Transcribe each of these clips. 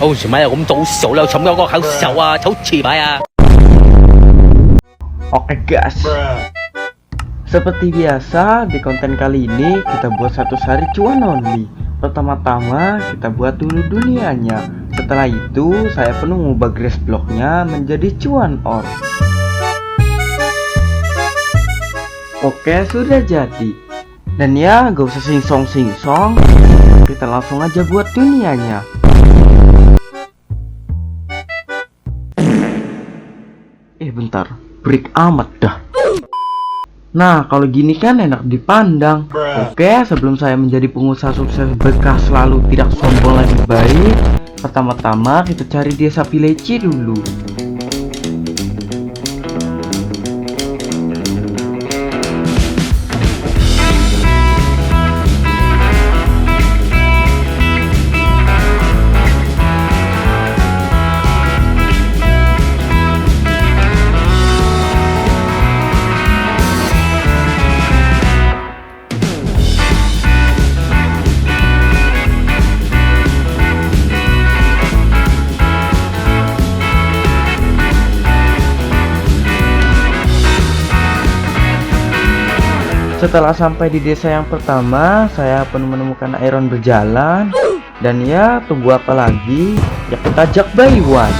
哦，什么呀？我们走手了，什么个好手啊，走起来啊！ Oke guys, seperti biasa di konten kali ini kita buat 100 hari cuan only. Pertama-tama kita buat dulu dunianya. Setelah itu saya penuh mengubah grass blocknya menjadi cuan or. Oke, sudah jadi. Dan ya gak usah singsong-singsong, kita langsung aja buat dunianya. Bentar, break amat dah. Nah, kalau gini kan enak dipandang. Oke, sebelum saya menjadi pengusaha sukses berkah selalu tidak sombong lebih baik, pertama-tama kita cari desa Pileci dulu. Setelah sampai di desa yang pertama, saya pun menemukan Iron berjalan. Dan ya, tunggu apa lagi? Ya kita ajak Baywan.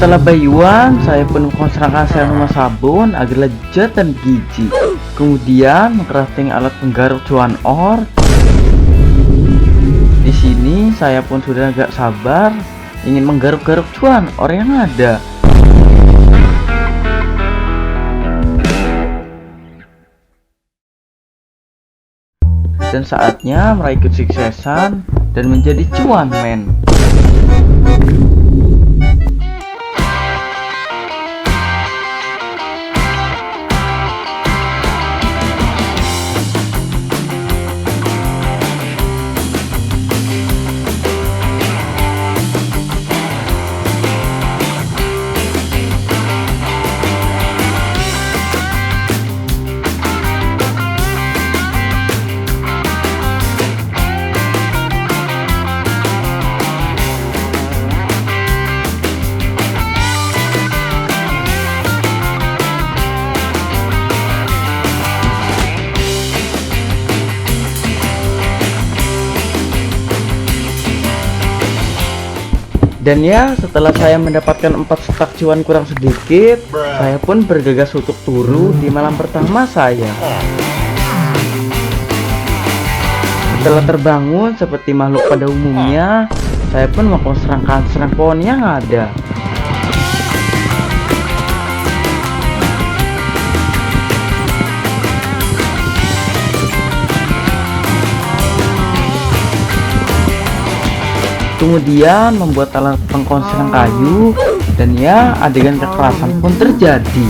Setelah Bayuan, saya pun mengkonstruksikan sel rumah sabun agar lezat dan gizi. Kemudian mengcrafting alat penggaruk cuan or. Di sini saya pun sudah agak sabar ingin menggaruk-garuk cuan or yang ada. Dan saatnya meraih kesuksesan dan menjadi cuan men. Dan ya, setelah saya mendapatkan 4 stak cuan kurang sedikit, saya pun bergegas untuk turu di malam pertama saya. Setelah terbangun seperti makhluk pada umumnya, saya pun mengkonstruksikan serang pohon yang ada. Kemudian membuat alat pengkonstruksian kayu, dan ya adegan kekerasan pun terjadi.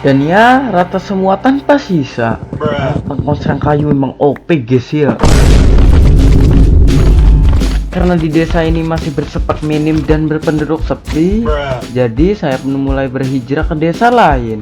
Dan ya rata semua tanpa sisa. Pengkonstruksian kayu memang OP guys ya. Karena di desa ini masih bersepak minim dan berpenduduk sepi, jadi saya pun mulai berhijrah ke desa lain.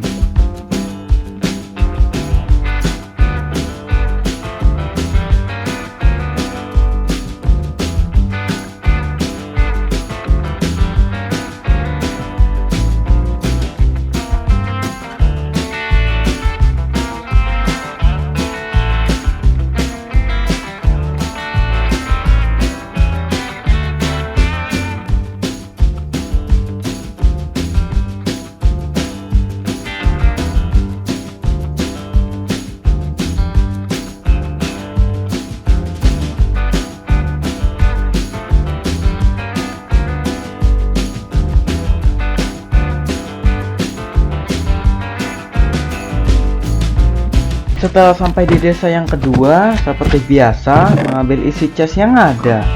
Setelah sampai di desa yang kedua, seperti biasa mengambil isi chest yang ada.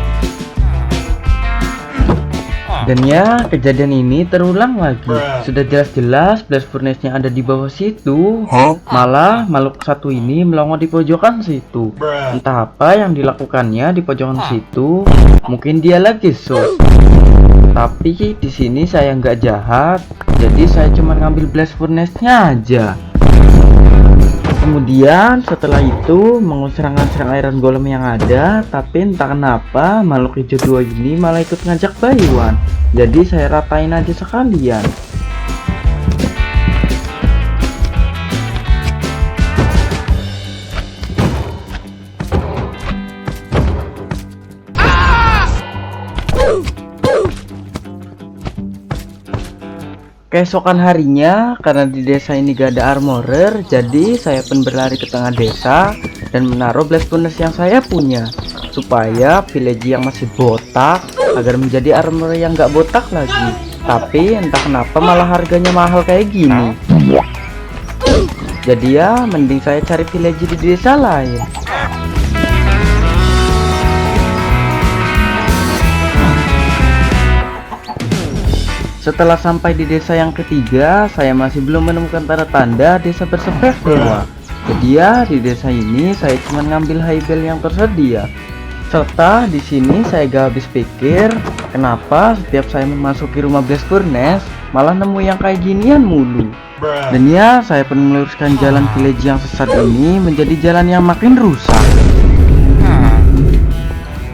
Dan ya, kejadian ini terulang lagi. Sudah jelas-jelas blast furnace-nya ada di bawah situ, malah makhluk satu ini melongo di pojokan situ. Entah apa yang dilakukannya di pojokan situ, mungkin dia lagi sus. Tapi di sini saya nggak jahat, jadi saya cuma ngambil blast furnace-nya aja. Kemudian setelah itu mengusir serang iron golem yang ada, tapi entah kenapa makhluk hijau 2 ini malah ikut ngajak Baywan. Jadi saya ratain aja sekalian. Keesokan harinya, karena di desa ini gak ada armorer, jadi saya pun berlari ke tengah desa dan menaruh blast furnace yang saya punya, supaya village yang masih botak agar menjadi armorer yang gak botak lagi. Tapi entah kenapa malah harganya mahal kayak gini. Jadi ya mending saya cari village di desa lain. Setelah sampai di desa yang ketiga, saya masih belum menemukan tanda-tanda desa berspek dewa. Jadi ya di desa ini saya cuma ngambil highbell yang tersedia. Serta di sini saya gak habis pikir, kenapa setiap saya memasuki rumah blast furnace malah nemu yang kayak ginian mulu. Dan ya saya pun meluruskan jalan village yang sesat ini menjadi jalan yang makin rusak.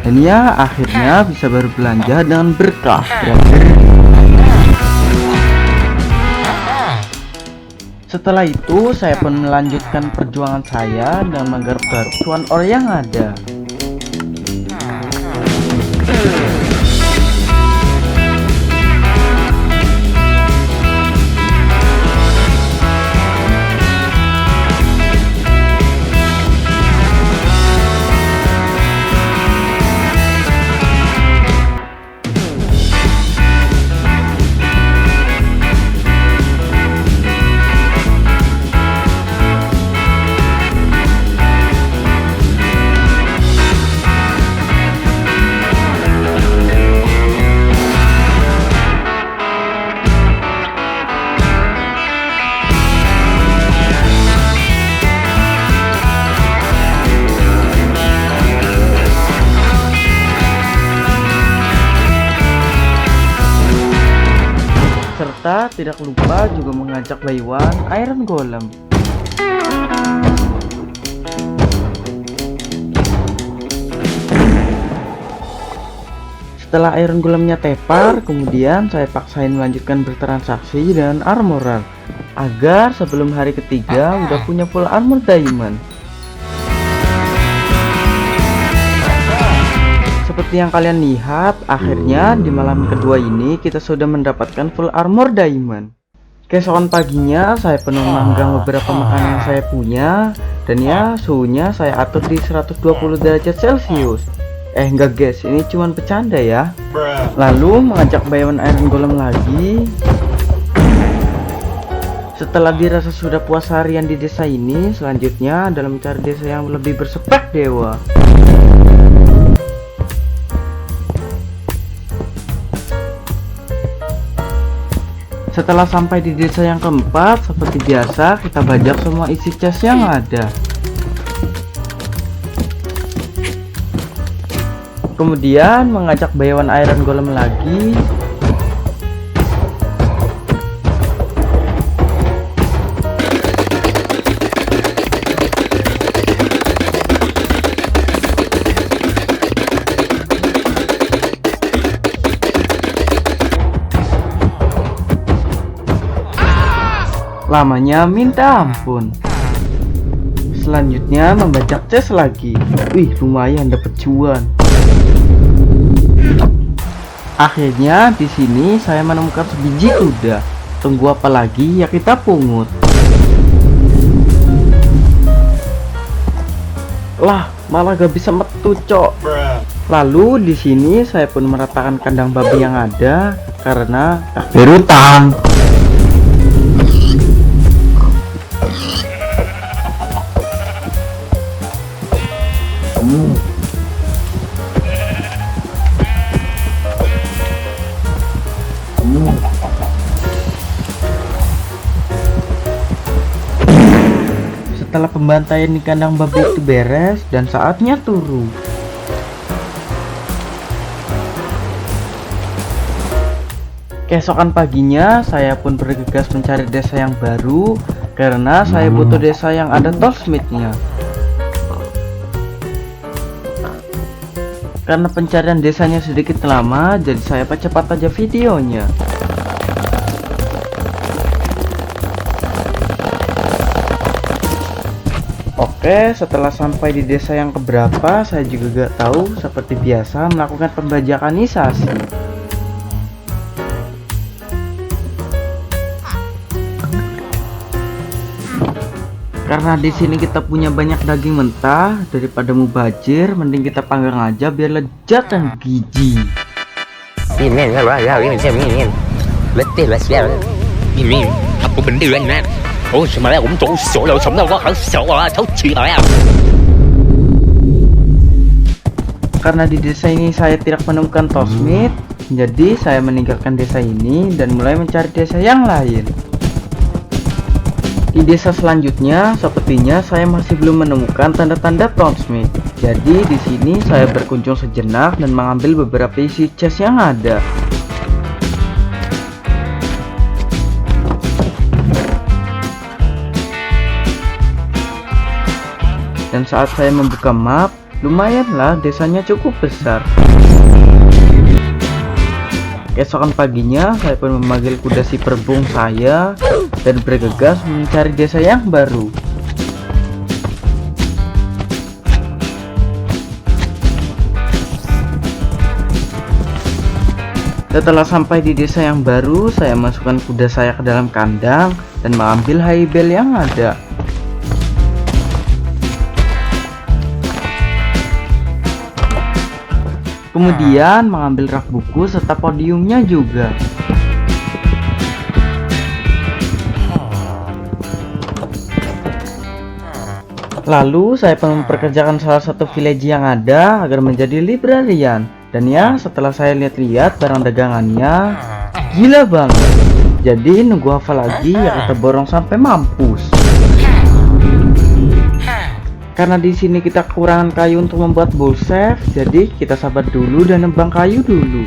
Dan ya akhirnya bisa baru belanja dengan berkah. Setelah itu saya pun melanjutkan perjuangan saya dengan menggarap-garap cuan ore yang ada. Serta tidak lupa juga mengajak Baywan Iron Golem. Setelah Iron Golemnya tepar, kemudian saya paksain melanjutkan bertransaksi dengan armorer agar sebelum hari ketiga udah punya full armor diamond. Seperti yang kalian lihat, akhirnya di malam kedua ini kita sudah mendapatkan full armor diamond. Keesokan paginya saya penuh manggang beberapa makanan yang saya punya, dan ya suhunya saya atur di 120 derajat Celcius. Enggak guys, ini cuman bercanda ya. Lalu mengajak Baywan Iron Golem lagi. Setelah dirasa sudah puas harian di desa ini, selanjutnya adalah mencari desa yang lebih berspek dewa. Setelah sampai di desa yang keempat, seperti biasa kita bajak semua isi chest yang ada. Kemudian mengajak Baywan Iron Golem lagi. Lamanya minta ampun. Selanjutnya membajak chest lagi. Wih, lumayan dapat cuan. Akhirnya di sini saya menemukan sebiji kuda. Tunggu apa lagi, ya kita pungut. Lah, malah gak bisa metu, cok. Lalu di sini saya pun meratakan kandang babi yang ada karena berutang. setelah pembantaian di kandang babi itu beres dan saatnya turun. Keesokan paginya saya pun bergegas mencari desa yang baru karena saya butuh desa yang ada Torchmith-nya. Karena pencarian desanya sedikit lama, jadi saya percepat aja videonya. Oke, setelah sampai di desa yang keberapa, saya juga gak tahu. Seperti biasa melakukan pembajakanisasi. Karena di sini kita punya banyak daging mentah, daripada mubazir, mending kita panggang aja biar lezat dan gizi. Ini apa benda ni? Oh, semalam cũng trốn sổ đâu, sống đâu có hẳn sổ à, thấu chi lại à. Karena di desa ini saya tidak menemukan Torchmith, jadi saya meninggalkan desa ini dan mulai mencari desa yang lain. Di desa selanjutnya, sepertinya saya masih belum menemukan tanda-tanda Torchmith. Jadi di sini saya berkunjung sejenak dan mengambil beberapa isi chest yang ada. Dan saat saya membuka map, lumayanlah desanya cukup besar. Keesokan paginya, saya pun memanggil kuda si perbung saya dan bergegas mencari desa yang baru. Setelah sampai di desa yang baru, saya masukkan kuda saya ke dalam kandang dan mengambil hay bale yang ada. Kemudian mengambil rak buku serta podiumnya juga. Lalu saya pun memperkerjakan salah satu village yang ada agar menjadi librarian. Dan ya, setelah saya lihat-lihat barang dagangannya, gila banget. Jadi nunggu hafal lagi ya kita borong sampai mampus. Karena di sini kita kekurangan kayu untuk membuat bullseye, jadi kita sabar dulu dan nembang kayu dulu.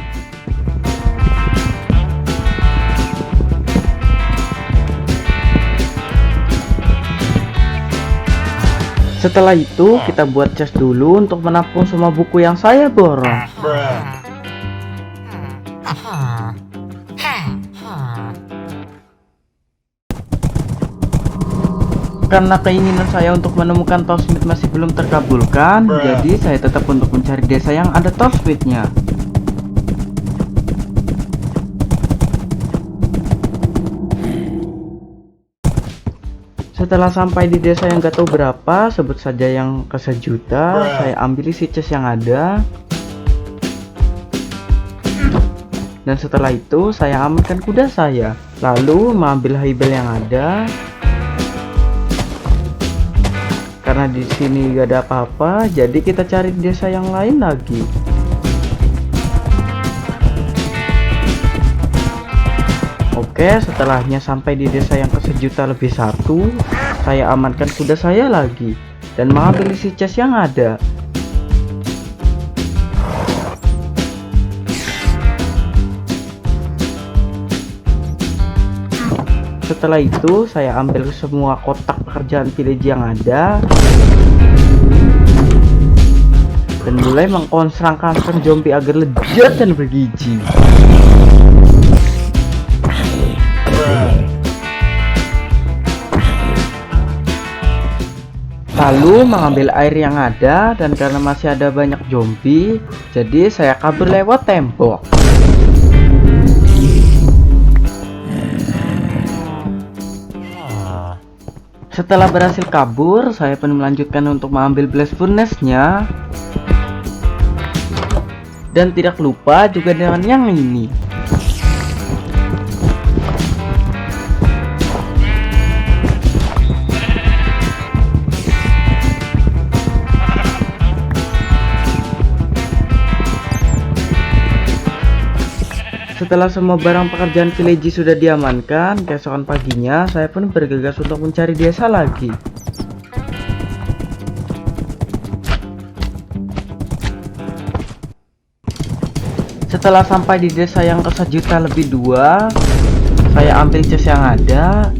Setelah itu kita buat chest dulu untuk menampung semua buku yang saya borong. Karena keinginan saya untuk menemukan Torchmith masih belum terkabulkan, jadi saya tetap untuk mencari desa yang ada Torchmith-nya. Setelah sampai di desa yang gak tahu berapa, sebut saja yang ke sejuta, saya ambil isi chest yang ada. Dan setelah itu saya amankan kuda saya, lalu mengambil hay bale yang ada. Karena di sini gak ada apa-apa, jadi kita cari desa yang lain lagi. Oke, setelahnya sampai di desa yang ke sejuta lebih satu, saya amankan kuda saya lagi dan mengambil isi chest yang ada. Setelah itu saya ambil semua kotak pekerjaan village yang ada dan mulai mengkonstrang-konstrang zombie agar lezat dan bergizi. Lalu mengambil air yang ada, dan karena masih ada banyak zombie, jadi saya kabur lewat tembok. Setelah berhasil kabur, saya pun melanjutkan untuk mengambil blast furnace-nya. Dan tidak lupa juga dengan yang ini. Setelah semua barang pekerjaan village sudah diamankan, keesokan paginya saya pun bergegas untuk mencari desa lagi. Setelah sampai di desa yang ke sejuta lebih 2, saya ambil chest yang ada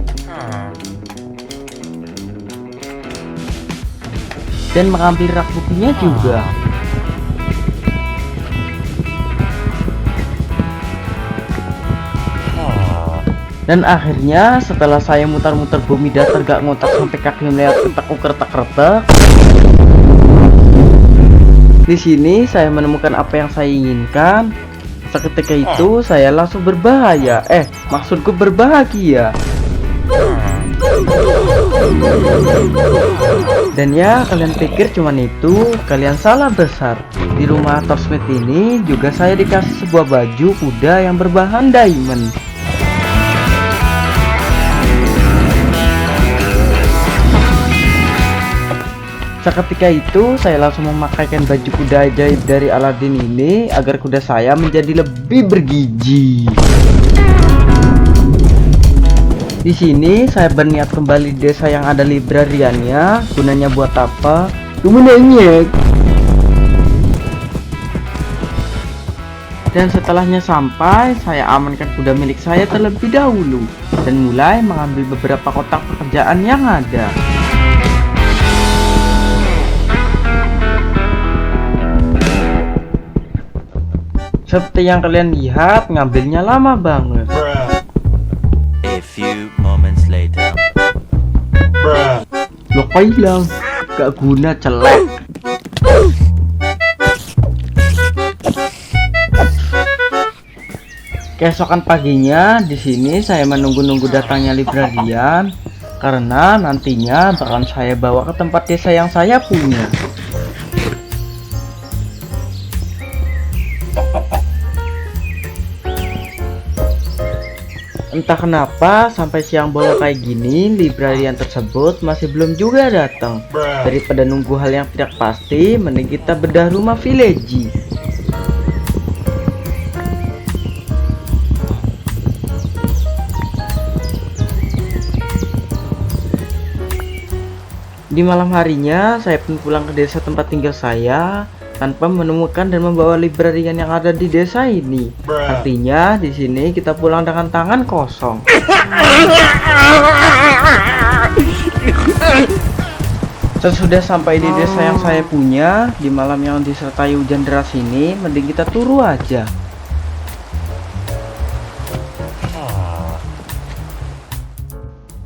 dan mengambil rak bukunya juga. Dan akhirnya setelah saya mutar-mutar bumi datar gak ngotak sampai kaki melihat ketek-ketek, di sini saya menemukan apa yang saya inginkan. Seketika itu saya langsung berbahaya. Maksudku berbahagia. Dan ya, kalian pikir cuman itu, kalian salah besar. Di rumah Thorsmith ini juga saya dikasih sebuah baju kuda yang berbahan diamond. Seketika itu saya langsung memakaikan baju kuda ajaib dari Aladdin ini agar kuda saya menjadi lebih bergiji. Di sini saya berniat kembali di desa yang ada librariannya. Gunanya buat apa? Gunanya. Dan setelahnya sampai, saya amankan kuda milik saya terlebih dahulu dan mulai mengambil beberapa kotak pekerjaan yang ada. Seperti yang kalian lihat, ngambilnya lama banget. A few moments later. Loh, kok hilang? Gak guna, celek. Keesokan paginya, di sini saya menunggu-nunggu datangnya librarian karena nantinya bakalan saya bawa ke tempat desa yang saya punya. Entah kenapa sampai siang bolong kayak gini librarian tersebut masih belum juga datang. Daripada nunggu hal yang tidak pasti, mending kita bedah rumah village. Di malam harinya saya pun pulang ke desa tempat tinggal saya tanpa menemukan dan membawa librarian yang ada di desa ini. Artinya di sini kita pulang dengan tangan kosong. Sesudah sampai di desa yang saya punya, di malam yang disertai hujan deras ini, mending kita turu aja.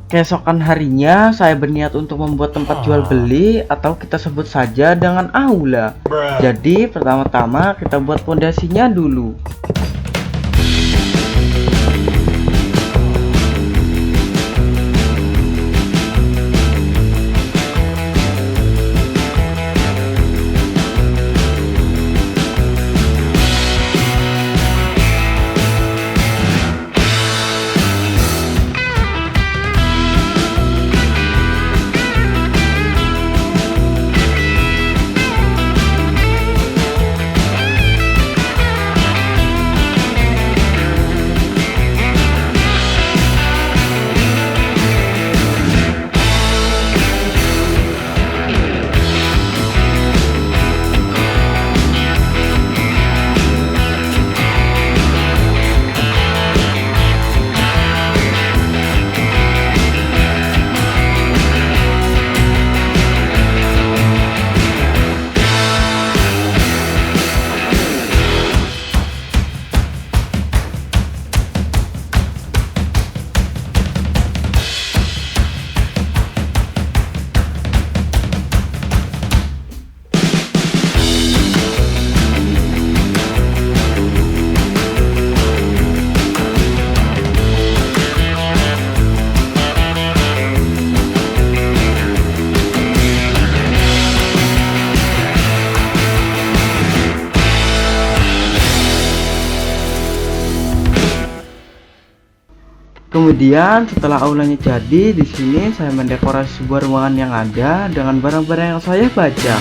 Keesokan harinya saya berniat untuk membuat tempat jual beli atau kita sebut saja dengan aula. Jadi pertama-tama kita buat pondasinya dulu. Kemudian setelah aulanya jadi, di sini saya mendekorasi sebuah ruangan yang ada dengan barang-barang yang saya baca.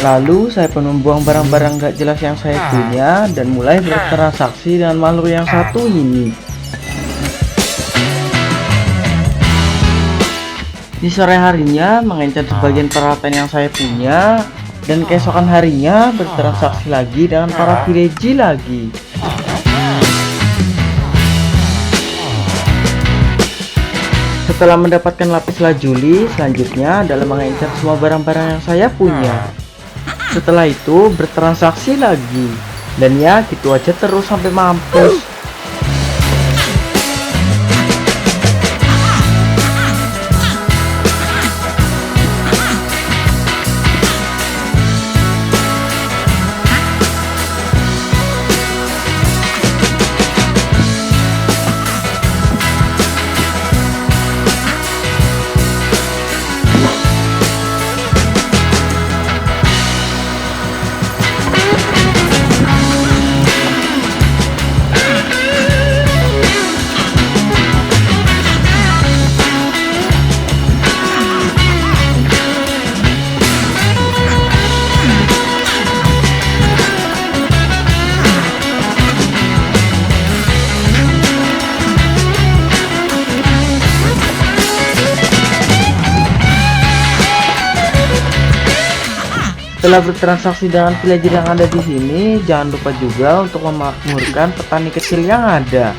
Lalu saya pun membuang barang-barang gak jelas yang saya punya dan mulai bertransaksi dengan makhluk yang satu ini. Di sore harinya mengencet sebagian peralatan yang saya punya, dan keesokan harinya bertransaksi lagi dengan para village lagi. Setelah mendapatkan lapis lazuli, selanjutnya adalah mengencet semua barang-barang yang saya punya. Setelah itu bertransaksi lagi, dan ya gitu aja terus sampai mampus. Setelah bertransaksi dengan villager yang ada di sini, jangan lupa juga untuk memakmurkan petani kecil yang ada.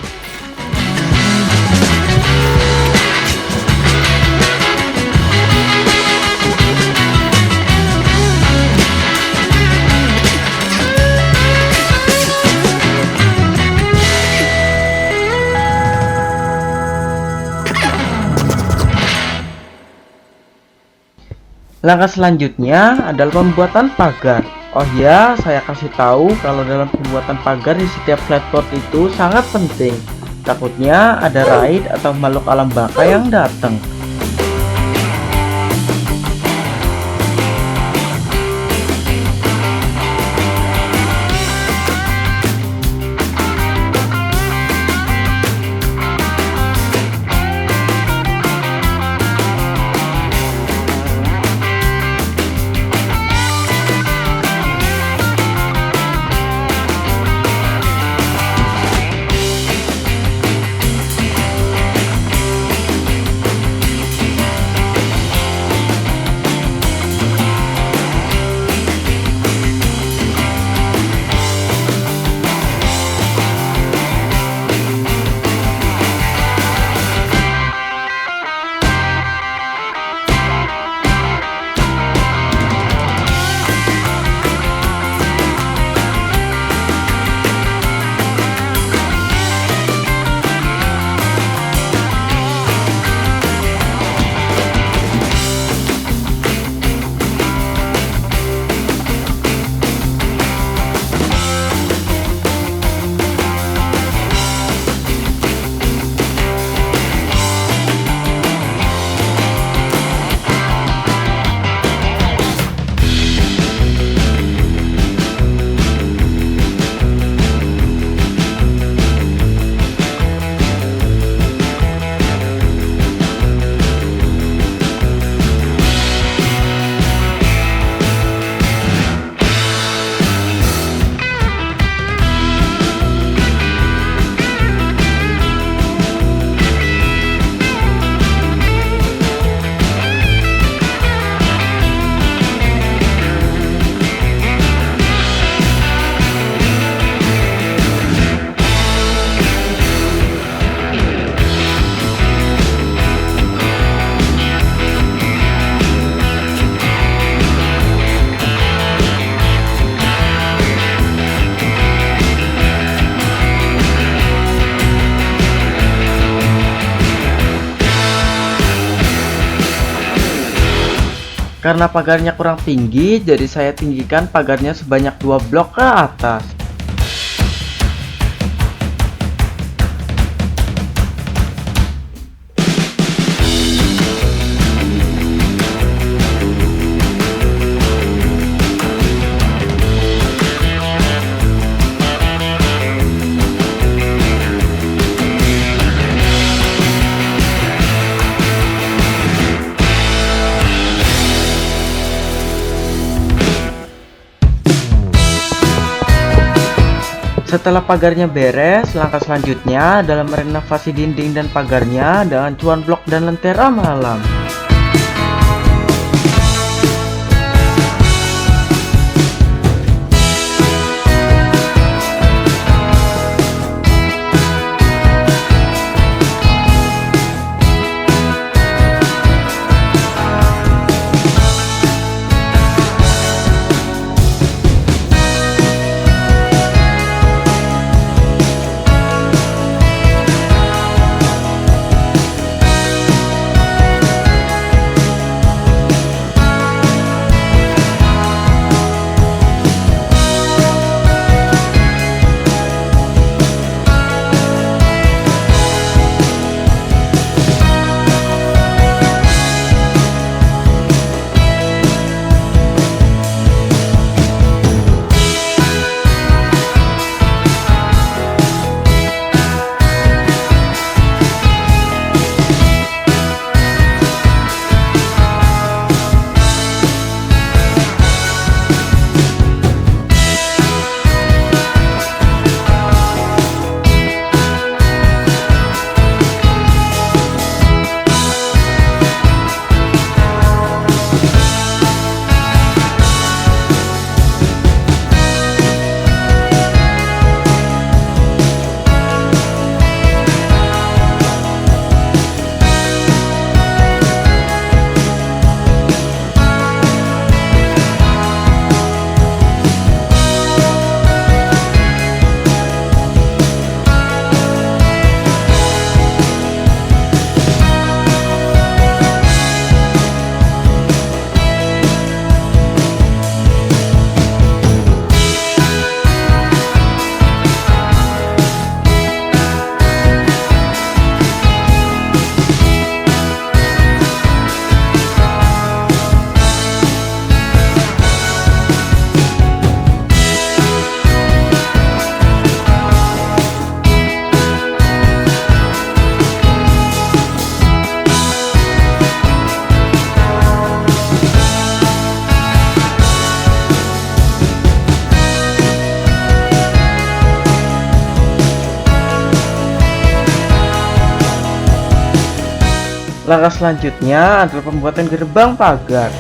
Langkah selanjutnya adalah pembuatan pagar. Oh ya, saya kasih tahu kalau dalam pembuatan pagar di setiap flatboard itu sangat penting. Takutnya ada raid atau makhluk alam baka yang datang. Karena pagarnya kurang tinggi, jadi saya tinggikan pagarnya sebanyak 2 blok ke atas. Setelah pagarnya beres, langkah selanjutnya adalah merenovasi dinding dan pagarnya dengan cuan blok dan lentera malam. Langkah selanjutnya adalah pembuatan gerbang pagar.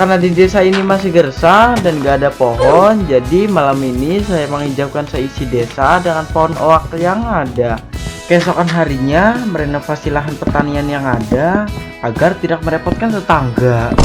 Karena di desa ini masih gersang dan gak ada pohon, jadi malam ini saya menghijaukan seisi desa dengan pohon oak yang ada. Keesokan harinya merenovasi lahan pertanian yang ada agar tidak merepotkan tetangga.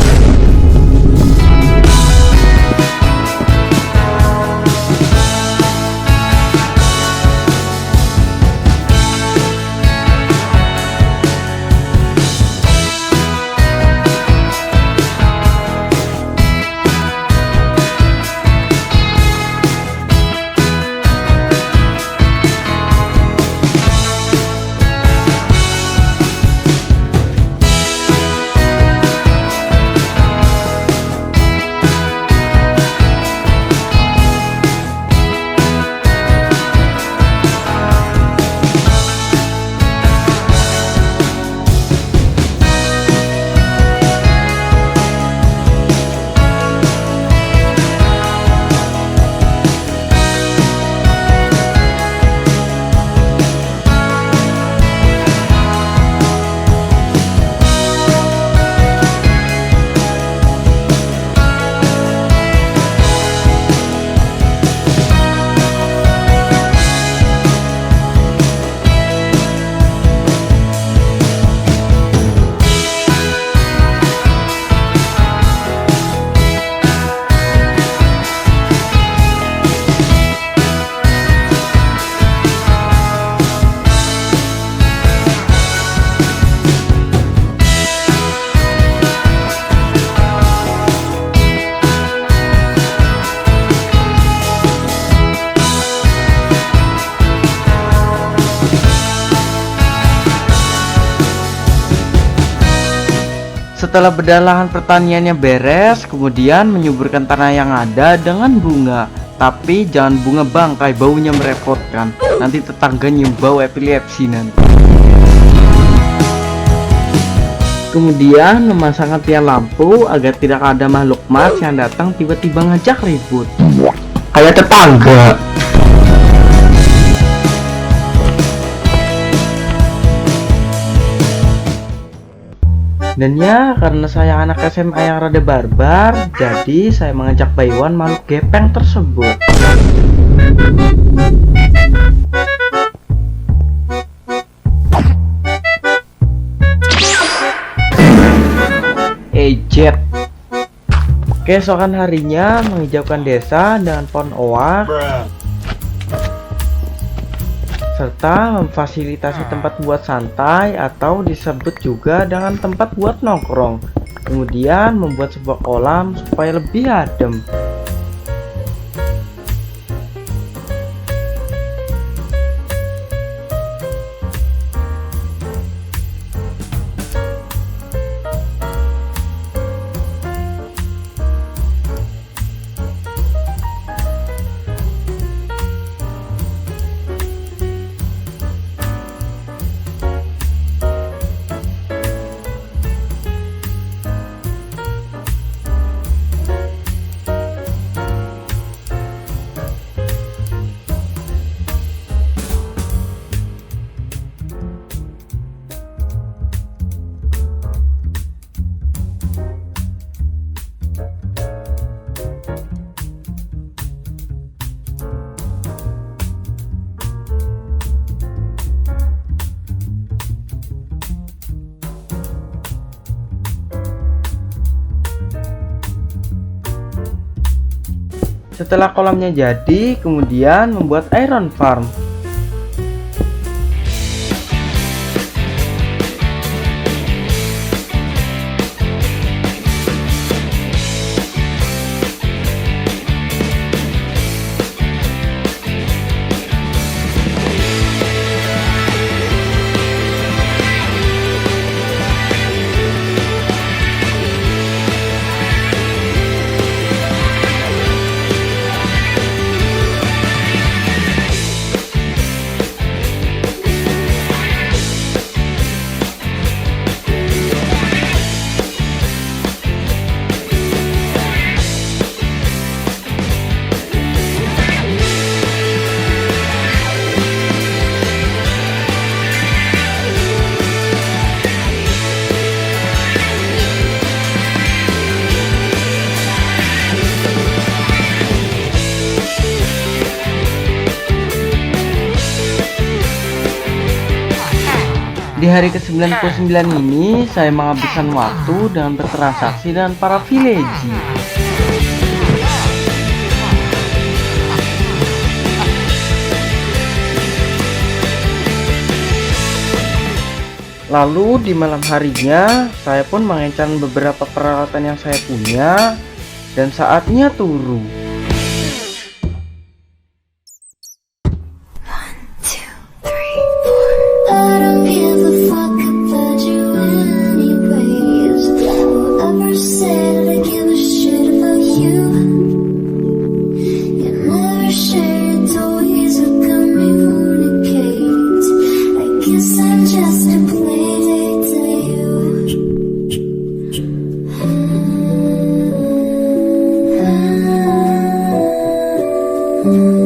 Setelah bedah lahan pertaniannya beres, kemudian menyuburkan tanah yang ada dengan bunga. Tapi jangan bunga bangkai, baunya merepotkan. Nanti tetangganya bau epilepsi nanti. Kemudian memasangkan tiang lampu agar tidak ada makhluk mas yang datang tiba-tiba ngajak ribut. Kayak tetangga. Dan ya, karena saya anak SMA yang rada barbar, jadi saya mengajak Baywan makhluk gepeng tersebut. Jet. Keesokan harinya menghijaukan desa dengan pohon oak, serta memfasilitasi tempat buat santai atau disebut juga dengan tempat buat nongkrong. Kemudian membuat sebuah kolam supaya lebih adem. Setelah kolamnya jadi, kemudian membuat iron farm. Di hari ke-99 ini, saya menghabiskan waktu dengan bertransaksi dengan para villager. Lalu di malam harinya, saya pun mengencang beberapa peralatan yang saya punya, dan saatnya turu. you.